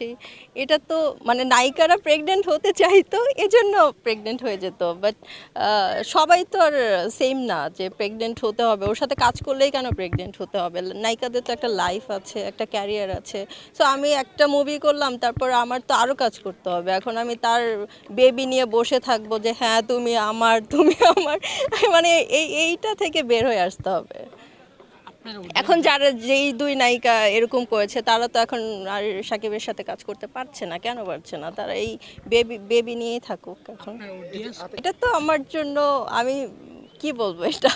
পাশাপাশি এটা তো মানে নায়িকারা প্রেগনেন্ট হতে চাইতো এজন্য প্রেগনেন্ট হয়ে যেত, বাট সবাই তো আর সেম না যে প্রেগনেন্ট হতে হবে, ওর সাথে কাজ করলেই কেন প্রেগনেন্ট হতে হবে। নায়িকাদের তো একটা লাইফ আছে, একটা ক্যারিয়ার আছে। সো আমি একটা মুভি করলাম, তারপর আমার তো আরও কাজ করতে হবে। এখন আমি তার বেবি নিয়ে বসে থাকবো যে হ্যাঁ তুমি আমার তুমি আমার মানে এইটা থেকে বের হয়ে আসতে হবে। এখন যারা যেই দুই নায়িকা এরকম করেছে তারা তো এখন আর সাকিবের সাথে কাজ করতে পারছে না, কেন পারছে না, তারা এই বেবি বেবি নিয়েই থাকুক এখন। এটা তো আমার জন্য আমি কি বলবো, এটা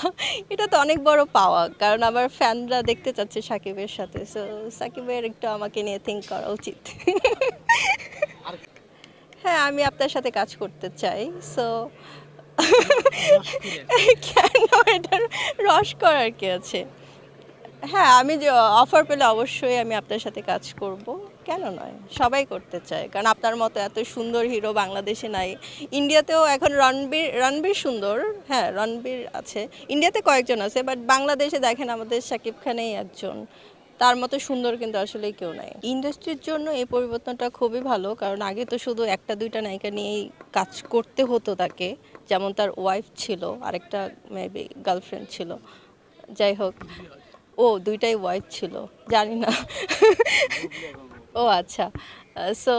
এটা তো অনেক বড় পাওয়া, কারণ আমার ফ্যানরা দেখতে চাচ্ছে সাকিবের সাথে। সো সাকিবের একটু আমাকে নিয়ে থিঙ্ক করা উচিত। হ্যাঁ, আমি আপনার সাথে কাজ করতে চাই। সো কেন, এটার রস করার কি আছে? হ্যাঁ, আমি যে অফার পেলে অবশ্যই আমি আপনার সাথে কাজ করব, কেন নয়, সবাই করতে চায়, কারণ আপনার মতো এত সুন্দর হিরো বাংলাদেশে নাই। ইন্ডিয়াতেও এখন রণবীর রণবীর সুন্দর, হ্যাঁ রণবীর আছে, ইন্ডিয়াতে কয়েকজন আছে, বাট বাংলাদেশে দেখেন আমাদের শাকিব খানেই একজন, তার মতো সুন্দর কিন্তু আসলে কেউ নাই। ইন্ডাস্ট্রির জন্য এই পরিবর্তনটা খুবই ভালো, কারণ আগে তো শুধু একটা দুইটা নায়িকা নিয়েই কাজ করতে হতো তাকে, যেমন তার ওয়াইফ ছিল, আরেকটা মেবি গার্লফ্রেন্ড ছিল, যাই হোক। ও দুইটাই ওয়াইফ ছিল, জানি না। ও আচ্ছা। সো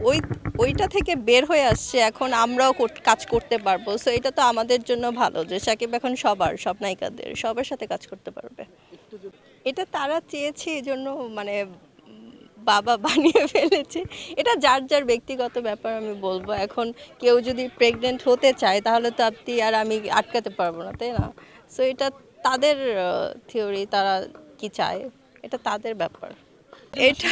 ওই ওইটা থেকে বের হয়ে আসছে, এখন আমরাও কাজ করতে পারবো। সো এটা তো আমাদের জন্য ভালো যে সাকিব এখন সব নায়িকাদের সবার সাথে কাজ করতে পারবে। এটা তারা চেয়েছে, এজন্য মানে বাবা বানিয়ে ফেলেছে। এটা যার যার ব্যক্তিগত ব্যাপার, আমি বলবো। এখন কেউ যদি প্রেগনেন্ট হতে চায় তাহলে তো আপনি আর আমি আটকাতে পারবো না, তাই না? সো এটা তাদের থিওরি, তারা কি চায় এটা তাদের ব্যাপার। এটা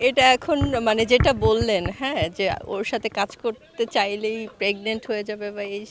এটা এখন মানে যেটা বললেন, হ্যাঁ, যে ওর সাথে কাজ করতে চাইলেই প্রেগনেন্ট হয়ে যাবে বা এই